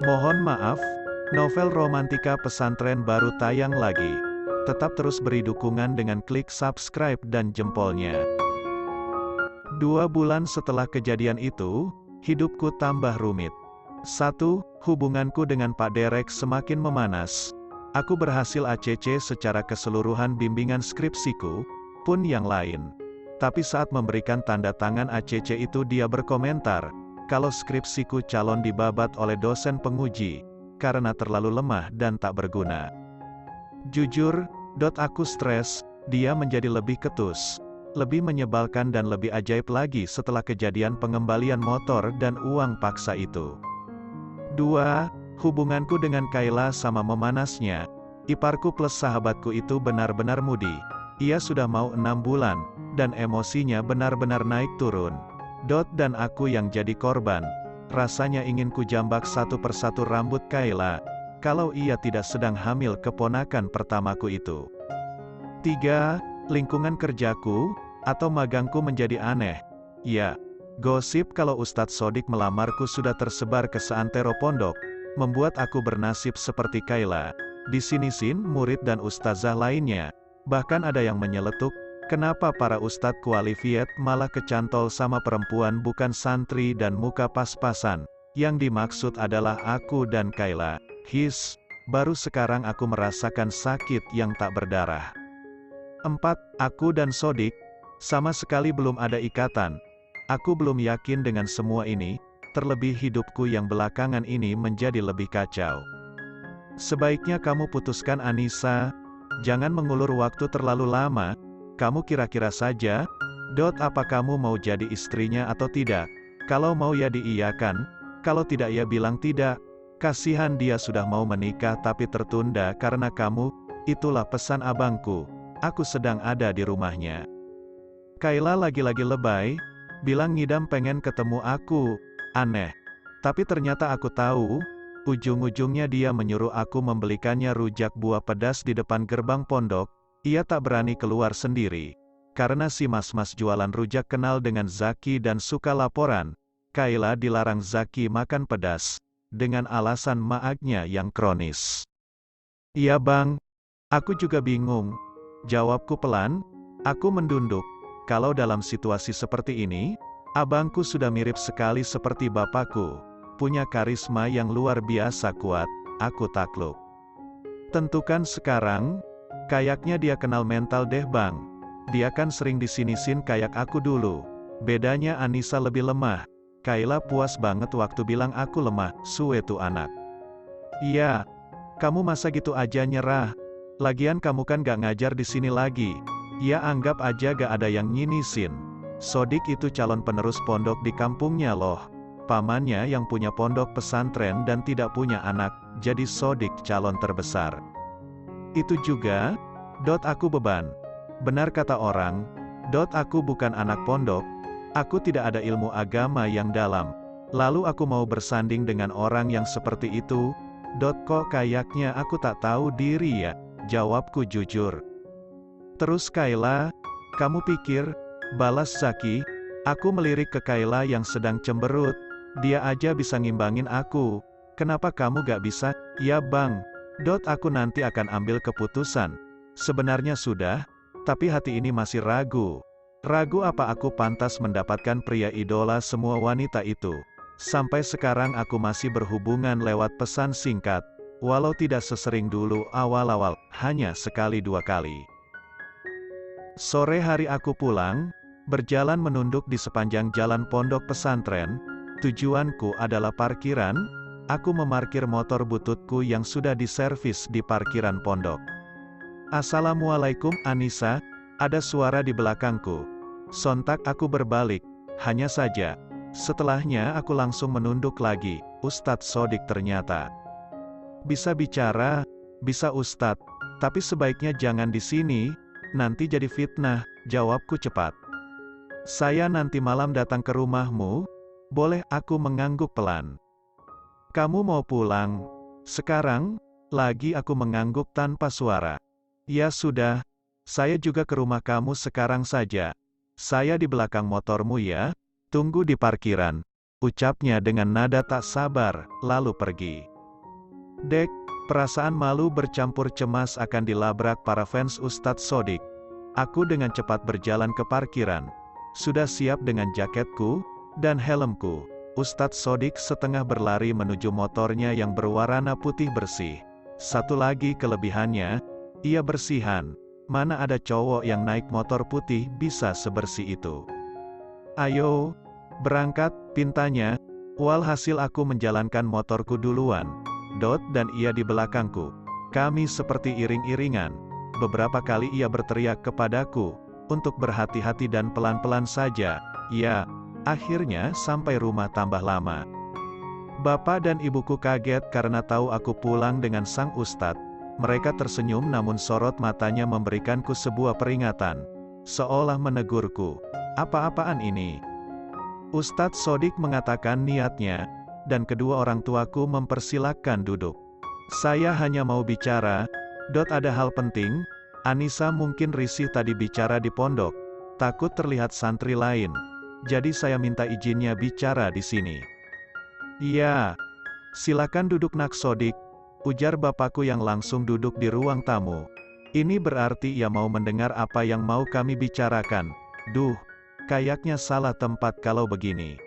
Mohon maaf, novel romantika pesantren baru tayang lagi. Tetap terus beri dukungan dengan klik subscribe dan jempolnya. 2 bulan setelah kejadian itu, hidupku tambah rumit. 1. Hubunganku dengan Pak Derek semakin memanas. Aku berhasil ACC secara keseluruhan bimbingan skripsiku, pun yang lain. Tapi saat memberikan tanda tangan ACC itu dia berkomentar, kalau skripsiku calon dibabat oleh dosen penguji, karena terlalu lemah dan tak berguna. Jujur, aku stres, dia menjadi lebih ketus. Lebih menyebalkan dan lebih ajaib lagi setelah kejadian pengembalian motor dan uang paksa itu. 2. Hubunganku dengan Kayla sama memanasnya. Iparku plus sahabatku itu benar-benar mudi. Ia sudah mau 6 bulan, dan emosinya benar-benar naik turun. Dan aku yang jadi korban. Rasanya ingin ku jambak satu persatu rambut Kayla, kalau ia tidak sedang hamil keponakan pertamaku itu. 3. Lingkungan kerjaku, atau magangku menjadi aneh. Ya, gosip kalau Ustadz Sodik melamarku sudah tersebar ke seantero pondok, membuat aku bernasib seperti Kayla. Di sini murid dan ustazah lainnya, bahkan ada yang menyeletuk, kenapa para ustadz qualified malah kecantol sama perempuan bukan santri dan muka pas-pasan. Yang dimaksud adalah aku dan Kayla. Baru sekarang aku merasakan sakit yang tak berdarah. 4. Aku dan Sodik, sama sekali belum ada ikatan. Aku belum yakin dengan semua ini, terlebih hidupku yang belakangan ini menjadi lebih kacau. Sebaiknya kamu putuskan Anissa, jangan mengulur waktu terlalu lama. Kamu kira-kira saja, apa kamu mau jadi istrinya atau tidak? Kalau mau ya diiyakan, kalau tidak ya bilang tidak. Kasihan dia sudah mau menikah tapi tertunda karena kamu, itulah pesan abangku. Aku sedang ada di rumahnya. Kayla lagi-lagi lebay, bilang ngidam pengen ketemu aku. Aneh. Tapi ternyata aku tahu, ujung-ujungnya dia menyuruh aku membelikannya rujak buah pedas di depan gerbang pondok. Ia tak berani keluar sendiri. Karena si mas-mas jualan rujak kenal dengan Zaki dan suka laporan, Kayla dilarang Zaki makan pedas, dengan alasan maagnya yang kronis. Iya bang, aku juga bingung. Jawabku pelan, aku mendunduk. Kalau dalam situasi seperti ini, abangku sudah mirip sekali seperti bapakku. Punya karisma yang luar biasa kuat, aku takluk. Tentukan sekarang, kayaknya dia kenal mental deh bang. Dia kan sering disinisin kayak aku dulu. Bedanya Anissa lebih lemah. Kayla puas banget waktu bilang aku lemah, suwe tuh anak. Iya, kamu masa gitu aja nyerah? Lagian kamu kan gak ngajar di sini lagi. Ya anggap aja gak ada yang nyinisin. Sodik itu calon penerus pondok di kampungnya loh. Pamannya yang punya pondok pesantren dan tidak punya anak, jadi Sodik calon terbesar. Itu juga, aku beban. Benar kata orang, aku bukan anak pondok. Aku tidak ada ilmu agama yang dalam. Lalu aku mau bersanding dengan orang yang seperti itu? Kok kayaknya aku tak tahu diri ya? Jawabku jujur. Terus Kayla, kamu pikir, balas Zaki, aku melirik ke Kayla yang sedang cemberut. Dia aja bisa ngimbangin aku. Kenapa kamu gak bisa? Ya bang, aku nanti akan ambil keputusan. Sebenarnya sudah, tapi hati ini masih ragu. Ragu apa aku pantas mendapatkan pria idola semua wanita itu. Sampai sekarang aku masih berhubungan lewat pesan singkat. Walau tidak sesering dulu awal-awal, hanya sekali 2 kali. Sore hari aku pulang, berjalan menunduk di sepanjang jalan pondok pesantren. Tujuanku adalah parkiran. Aku memarkir motor bututku yang sudah diservis di parkiran pondok. Assalamualaikum Anissa, ada suara di belakangku. Sontak aku berbalik, hanya saja. Setelahnya aku langsung menunduk lagi, Ustadz Sodik ternyata. Bisa bicara, bisa Ustadz, tapi sebaiknya jangan di sini, nanti jadi fitnah, jawabku cepat. Saya nanti malam datang ke rumahmu, boleh? Aku mengangguk pelan. Kamu mau pulang? Sekarang? Lagi aku mengangguk tanpa suara. Ya sudah, saya juga ke rumah kamu sekarang saja. Saya di belakang motormu ya, tunggu di parkiran. Ucapnya dengan nada tak sabar, lalu pergi. Dek, perasaan malu bercampur cemas akan dilabrak para fans Ustadz Sodik. Aku dengan cepat berjalan ke parkiran. Sudah siap dengan jaketku dan helmku. Ustadz Sodik setengah berlari menuju motornya yang berwarna putih bersih. Satu lagi kelebihannya, ia bersihan. Mana ada cowok yang naik motor putih bisa sebersih itu. Ayo, berangkat, pintanya. Walhasil aku menjalankan motorku duluan. Dan ia di belakangku. Kami seperti iring-iringan. Beberapa kali ia berteriak kepadaku, untuk berhati-hati dan pelan-pelan saja. Ya, akhirnya sampai rumah tambah lama. Bapak dan ibuku kaget karena tahu aku pulang dengan sang ustadz. Mereka tersenyum namun sorot matanya memberikanku sebuah peringatan. Seolah menegurku. Apa-apaan ini? Ustadz Sodik mengatakan niatnya, dan kedua orang tuaku mempersilahkan duduk. Saya hanya mau bicara. Ada hal penting. Anissa mungkin risih tadi bicara di pondok. Takut terlihat santri lain. Jadi saya minta izinnya bicara di sini. Iya. Silakan duduk Nak Sodik, ujar bapakku yang langsung duduk di ruang tamu. Ini berarti ia mau mendengar apa yang mau kami bicarakan. Duh, kayaknya salah tempat kalau begini.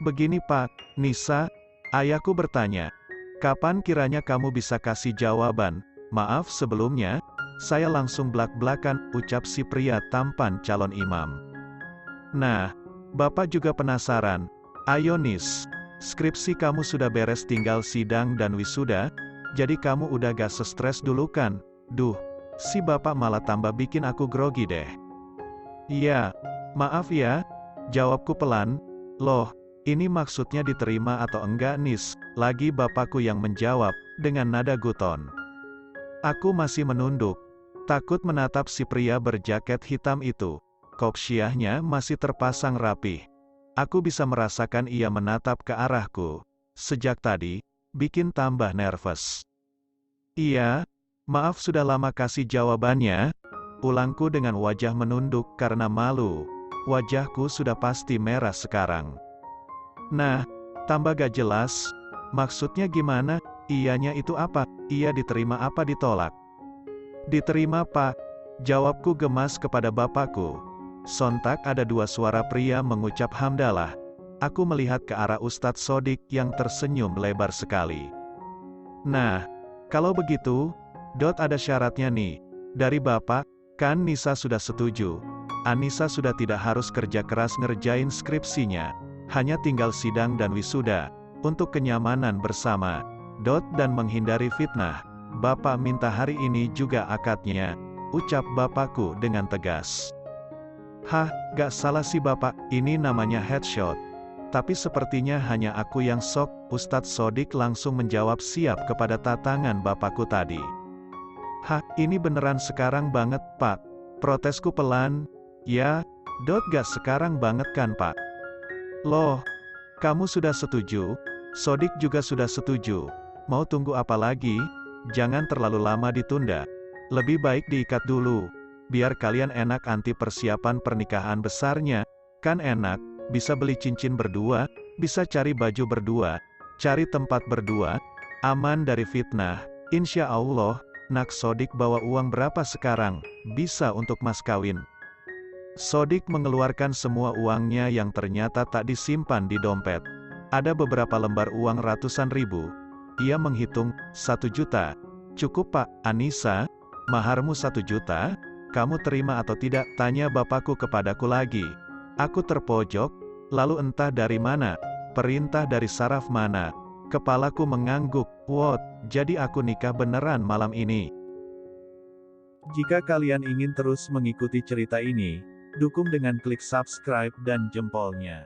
Begini Pak, Nisa, ayahku bertanya. Kapan kiranya kamu bisa kasih jawaban? Maaf sebelumnya, saya langsung blak-blakan, ucap si pria tampan calon imam. Nah, Bapak juga penasaran. Ayo Nis, skripsi kamu sudah beres tinggal sidang dan wisuda, jadi kamu udah gak stres dulu kan? Duh, si Bapak malah tambah bikin aku grogi deh. Iya, maaf ya, jawabku pelan. Loh, ini maksudnya diterima atau enggak Nis? Lagi bapakku yang menjawab, dengan nada guton. Aku masih menunduk, takut menatap si pria berjaket hitam itu. Kopsyiahnya masih terpasang rapih. Aku bisa merasakan ia menatap ke arahku. Sejak tadi, bikin tambah nervous. Iya, maaf sudah lama kasih jawabannya. Ulangku dengan wajah menunduk karena malu. Wajahku sudah pasti merah sekarang. Nah, tambah gak jelas. Maksudnya gimana? Iyanya itu apa? Iya diterima apa ditolak? Diterima Pak. Jawabku gemas kepada bapakku. Sontak ada dua suara pria mengucap hamdalah. Aku melihat ke arah Ustadz Sodik yang tersenyum lebar sekali. Nah, kalau begitu, ada syaratnya nih. Dari Bapak, kan Nisa sudah setuju. Anissa sudah tidak harus kerja keras ngerjain skripsinya. Hanya tinggal sidang dan wisuda. Untuk kenyamanan bersama. Dan menghindari fitnah. Bapak minta hari ini juga akadnya. Ucap bapakku dengan tegas. Hah, gak salah sih Bapak, ini namanya headshot. Tapi sepertinya hanya aku yang sok. Ustadz Sodik langsung menjawab siap kepada tatangan bapakku tadi. Hah, ini beneran sekarang banget Pak. Protesku pelan. Ya, gak sekarang banget kan Pak. Loh, kamu sudah setuju? Sodik juga sudah setuju. Mau tunggu apa lagi? Jangan terlalu lama ditunda. Lebih baik diikat dulu. Biar kalian enak anti persiapan pernikahan besarnya. Kan enak, bisa beli cincin berdua, bisa cari baju berdua, cari tempat berdua, aman dari fitnah. Insya Allah, Nak Sodik bawa uang berapa sekarang? Bisa untuk mas kawin. Sodik mengeluarkan semua uangnya yang ternyata tak disimpan di dompet. Ada beberapa lembar uang ratusan ribu. Ia menghitung, 1 juta. Cukup Pak, Anissa, maharmu 1 juta? Kamu terima atau tidak? Tanya bapakku kepadaku lagi. Aku terpojok, lalu entah dari mana, perintah dari saraf mana. Kepalaku mengangguk, what, jadi aku nikah beneran malam ini. Jika kalian ingin terus mengikuti cerita ini, dukung dengan klik subscribe dan jempolnya.